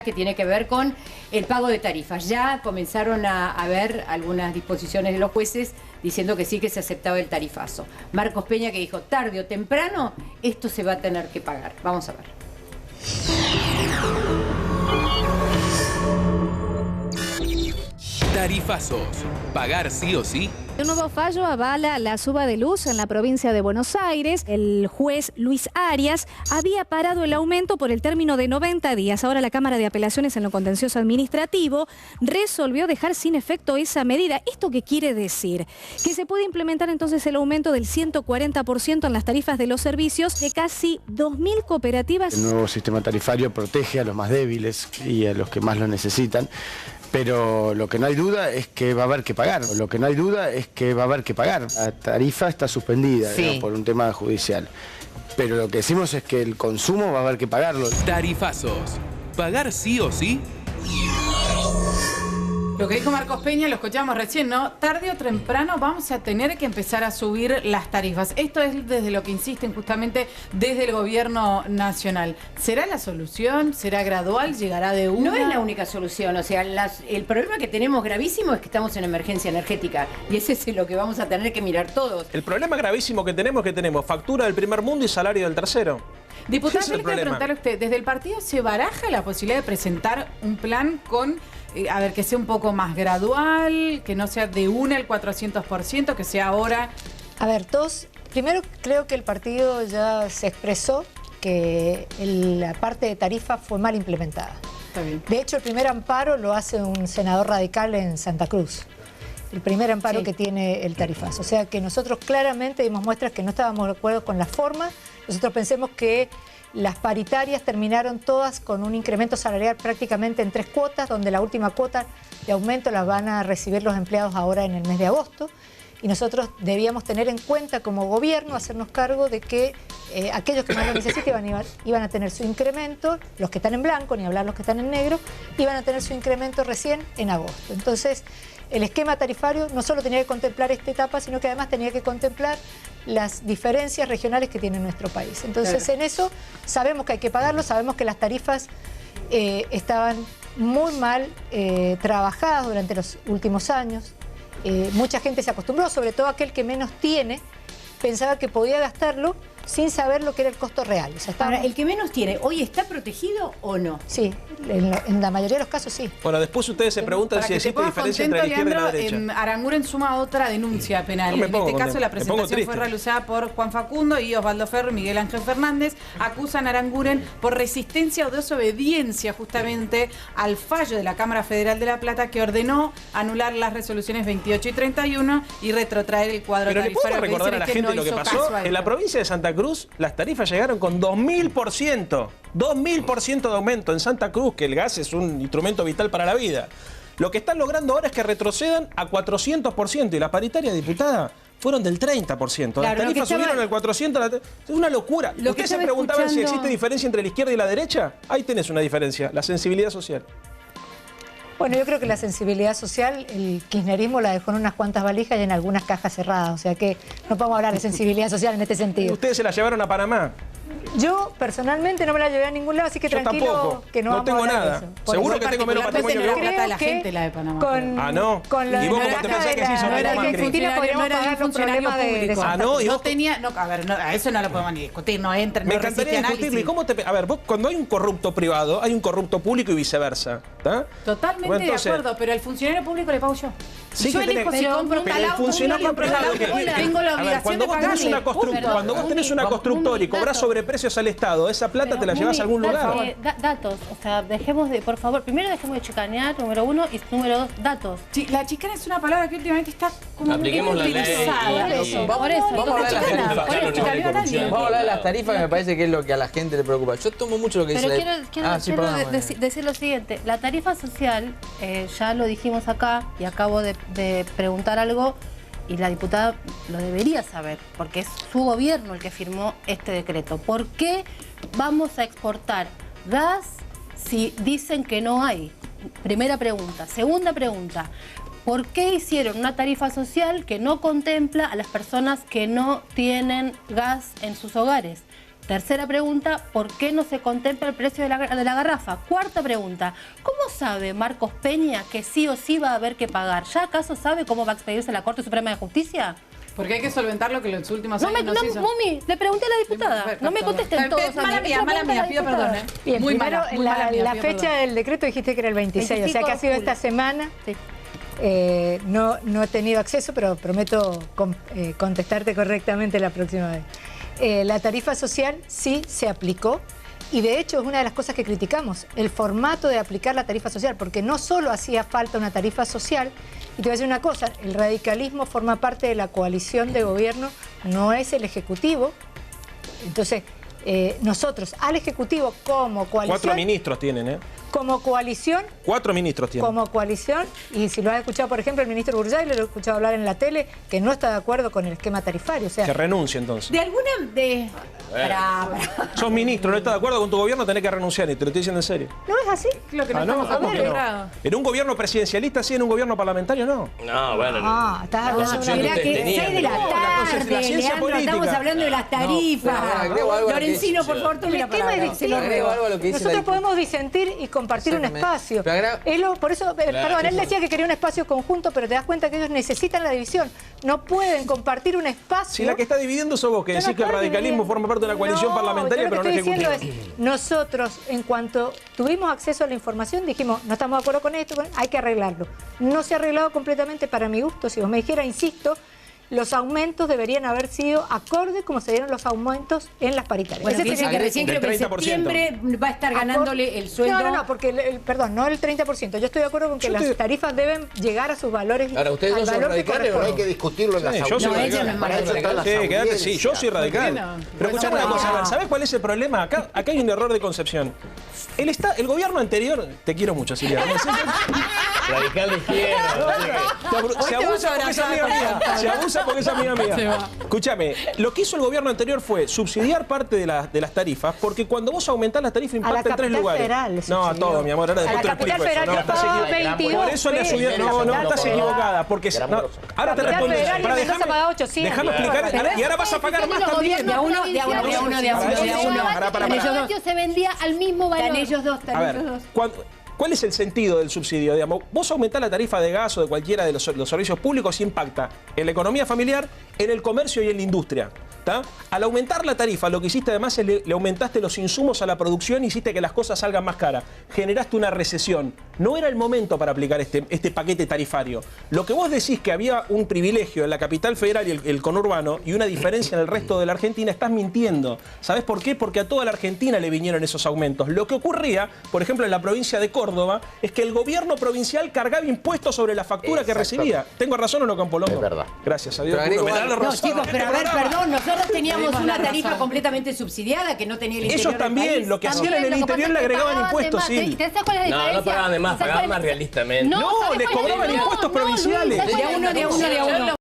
que tiene que ver con el pago de tarifas. Ya comenzaron a haber algunas disposiciones de los jueces diciendo que sí, que se aceptaba el tarifazo. Marcos Peña, que dijo, tarde o temprano, esto se va a tener que pagar. Vamos a ver. Tarifazos. ¿Pagar sí o sí? Un nuevo fallo avala la suba de luz en la provincia de Buenos Aires. El juez Luis Arias había parado el aumento por el término de 90 días. Ahora la Cámara de Apelaciones en lo contencioso administrativo resolvió dejar sin efecto esa medida. ¿Esto qué quiere decir? Que se puede implementar entonces el aumento del 140% en las tarifas de los servicios de casi 2.000 cooperativas. El nuevo sistema tarifario protege a los más débiles y a los que más lo necesitan. Pero lo que no hay duda es que va a haber que pagar. Lo que no hay duda es que va a haber que pagar. La tarifa está suspendida, sí, ¿no?, por un tema judicial. Pero lo que decimos es que el consumo va a haber que pagarlo. Tarifazos. ¿Pagar sí o sí? Lo que dijo Marcos Peña, lo escuchamos recién, ¿no? Tarde o temprano vamos a tener que empezar a subir las tarifas. Esto es desde lo que insisten justamente desde el gobierno nacional. ¿Será la solución? ¿Será gradual? ¿Llegará de una? No es la única solución, o sea, el problema que tenemos gravísimo es que estamos en emergencia energética y ese es lo que vamos a tener que mirar todos. El problema gravísimo que tenemos es que tenemos factura del primer mundo y salario del tercero. Diputado, yo le quiero preguntarle a usted, ¿desde el partido se baraja la posibilidad de presentar un plan con, a ver, que sea un poco más gradual, que no sea de una al 400%, que sea ahora? A ver, primero creo que el partido ya se expresó que la parte de tarifa fue mal implementada. Está bien. De hecho, el primer amparo lo hace un senador radical en Santa Cruz. El primer amparo, sí, que tiene el tarifazo. O sea que nosotros claramente dimos muestras que no estábamos de acuerdo con la forma. Nosotros pensemos que las paritarias terminaron todas con un incremento salarial prácticamente en 3 cuotas, donde la última cuota de aumento la van a recibir los empleados ahora en el mes de agosto. Y nosotros debíamos tener en cuenta como gobierno, hacernos cargo de que aquellos que más lo necesitan iban a tener su incremento, los que están en blanco, ni hablar los que están en negro, iban a tener su incremento recién en agosto. Entonces, el esquema tarifario no solo tenía que contemplar esta etapa, sino que además tenía que contemplar las diferencias regionales que tiene nuestro país. Entonces, claro, en eso sabemos que hay que pagarlo, sabemos que las tarifas estaban muy mal trabajadas durante los últimos años. Mucha gente se acostumbró, sobre todo aquel que menos tiene, pensaba que podía gastarlo sin saber lo que era el costo real. O sea, Ahora, el que menos tiene, ¿hoy está protegido o no? Sí, en la mayoría de los casos sí. Bueno, después ustedes se preguntan si existe diferencia entre la izquierda y la derecha. Aranguren suma otra denuncia penal. En este caso la presentación fue realizada por Juan Facundo y Osvaldo Ferro y Miguel Ángel Fernández. Acusan a Aranguren por resistencia o desobediencia justamente al fallo de la Cámara Federal de La Plata que ordenó anular las resoluciones 28 y 31 y retrotraer el cuadro tarifario. Pero ¿le puedo recordar a la gente lo que pasó? En la provincia de Santa Cruz las tarifas llegaron con 2000%. 2000% de aumento en Santa Cruz, que el gas es un instrumento vital para la vida. Lo que están logrando ahora es que retrocedan a 400% y las paritarias, diputada, fueron del 30%. Claro, las tarifas subieron al 400%. Es una locura. ¿Ustedes se preguntaban si existe diferencia entre la izquierda y la derecha? Ahí tenés una diferencia, la sensibilidad social. Bueno, yo creo que la sensibilidad social, el kirchnerismo la dejó en unas cuantas valijas y en algunas cajas cerradas. O sea que no podemos hablar de sensibilidad social en este sentido. ¿Ustedes se la llevaron a Panamá? Yo personalmente no me la llevé a ningún lado, así que yo tranquilo tampoco. Que no No vamos tengo a hablar nada. de eso. Seguro que tengo menos patrimonio que vos. Plata de la gente la de Panamá. No. ¿Y vos cómo te pensás que se hizo no era Macri? Argentina podríamos pagar los problemas de Ah, no, y no vos... tenía, no, a ver, no, a eso no lo podemos ni discutir, no entra, Me no encantaría resiste discutirlo. ¿Y cómo te... A ver, vos cuando hay un corrupto privado, hay un corrupto público y viceversa. ¿Tá? Totalmente Bueno, entonces, de acuerdo, pero al funcionario público le pago yo. Sí, yo que elijo si compro pero tal el auto, funcionario privado que tengo la obligación de pagarle. Cuando vos tenés una constructora y cobrás sobreprecios al Estado, esa plata te la llevas a algún lugar. Datos, o sea, dejemos de, por favor, primero dejemos de chicanear, número uno, y número dos, datos. La chicana es una palabra que últimamente está como apliquemos la ley. Por eso, vamos a hablar de las tarifas. Vamos a hablar de las tarifas, que me parece que es lo que a la gente le preocupa. Yo tomo mucho lo que dice la... Quiero decir lo siguiente, la tarifa social, ya lo dijimos acá, y acabo de preguntar algo, y la diputada lo debería saber, porque es su gobierno el que firmó este decreto. ¿Por qué vamos a exportar gas si dicen que no hay? Primera pregunta. Segunda pregunta, ¿por qué hicieron una tarifa social que no contempla a las personas que no tienen gas en sus hogares? Tercera pregunta, ¿por qué no se contempla el precio de la garrafa? Cuarta pregunta, ¿cómo sabe Marcos Peña que sí o sí va a haber que pagar? ¿Ya acaso sabe cómo va a expedirse la Corte Suprema de Justicia? Porque hay que solventar lo que en los últimos años no se hizo. Mami, le pregunté a la diputada. No me contesten todos. Mala mía, pido perdón. Bien, muy primero, mala mía, la pido fecha perdón. del decreto dijiste que era el 26, o sea que ha sido esta semana. Sí. No he tenido acceso, pero prometo contestarte correctamente la próxima vez. La tarifa social sí se aplicó. Y de hecho es una de las cosas que criticamos, el formato de aplicar la tarifa social, porque no solo hacía falta una tarifa social, y te voy a decir una cosa, el radicalismo forma parte de la coalición de gobierno, no es el Ejecutivo. Entonces, nosotros al Ejecutivo como coalición... 4 ministros tienen, ¿eh? Como coalición... 4 ministros tienen. Como coalición, y si lo has escuchado, por ejemplo, el ministro Burgay, lo he escuchado hablar en la tele, que no está de acuerdo con el esquema tarifario. O sea, que renuncie entonces. De alguna... Sos ministro, no estás de acuerdo con tu gobierno, tenés que renunciar, y te lo estoy diciendo en serio. ¿No es así? Lo que no ¿no? estamos ¿Cómo que no? En un gobierno presidencialista sí, en un gobierno parlamentario no. No, bueno. Estás hablando de Mirá que 6 de la tarde, la ciencia Leandro, política. estamos hablando de las tarifas. agrego algo a lo que Lorencino, dice- por favor, tome El la esquema palabra. es Se lo distinto. Agrego algo a lo que dice Nosotros la podemos disentir y compartir un Exactamente. espacio. Pero Por eso, perdón, él decía que quería un espacio conjunto, pero te das cuenta que ellos necesitan la división. No pueden compartir un espacio. Si la que está dividiendo sos vos, que Yo no decís que el estoy radicalismo dividiendo. forma parte de una coalición parlamentaria, yo pero lo no que estoy ejecutiva. diciendo es, nosotros, en cuanto tuvimos acceso a la información, dijimos, no estamos de acuerdo con esto, hay que arreglarlo. No se ha arreglado completamente para mi gusto. Si vos me dijera, insisto, los aumentos deberían haber sido acorde como se dieron los aumentos en las paritarias. Bueno, Ese fíjense sería que recién del creo que en 30%. septiembre va a estar ganándole el sueldo. No, porque, perdón, no el 30%. Yo estoy de acuerdo con que las tarifas deben llegar a sus valores. Ahora, ¿ustedes al no son valor que radicales o no? corresponde. Hay que discutirlo en las Sí, yo audiencias. soy ella no es Para eso están las Sí, quédate, sí, audiencias. yo soy radical. Pero escuchame una cosa, a ver, ¿sabés cuál es el problema? Acá hay un error de concepción. El gobierno anterior, te quiero mucho, Silvia. Radical de izquierda. Se abusa porque es amiga mía. Se abusa porque es amiga mía. Escúchame, lo que hizo el gobierno anterior fue subsidiar parte de las tarifas, porque cuando vos aumentás las tarifas impacta en 3 capital lugares. federal le No, a subsidió. todo, mi amor, ahora A después la te lo capital explico eso. federal No, yo estás pagaba equivocada. 22 Por eso le pesos. subieron. No, estás equivocada. Porque Gran no, grosso. ahora te Capital respondo. federal y Pará, Mendoza pagaba 800. déjame explicar. Y ahora vas a pagar más también. De a uno. Pará. El negocio se vendía al mismo valor. Están ellos dos, A están ver, ellos dos. ¿cuál es el sentido del subsidio? Digamos, vos aumentás la tarifa de gas o de cualquiera de los servicios públicos y impacta en la economía familiar, en el comercio y en la industria. ¿tá? Al aumentar la tarifa, lo que hiciste además es le aumentaste los insumos a la producción y hiciste que las cosas salgan más caras. Generaste una recesión. No era el momento para aplicar este paquete tarifario. Lo que vos decís que había un privilegio en la capital federal y el conurbano y una diferencia en el resto de la Argentina, estás mintiendo. ¿Sabés por qué? Porque a toda la Argentina le vinieron esos aumentos. Lo que ocurría, por ejemplo, en la provincia de Córdoba, es que el gobierno provincial cargaba impuestos sobre la factura que recibía. ¿Tengo razón o no, Campolongo? Es verdad. Gracias a Dios. Pero agrego Me da la algo. No, razón. chicos, pero a ver, perdón, nosotros teníamos una tarifa completamente subsidiada que no tenía el interior Ellos del también, país. lo que hacían en el interior le agregaban impuestos, sí. ¿Sabes cuál es la No, diferencia? no pagaban de más, ¿Sabes pagaban cuál más es? realistamente. No, ¿sabes les cuál es? cobraban impuestos provinciales. ¿sabes cuál es? De a uno.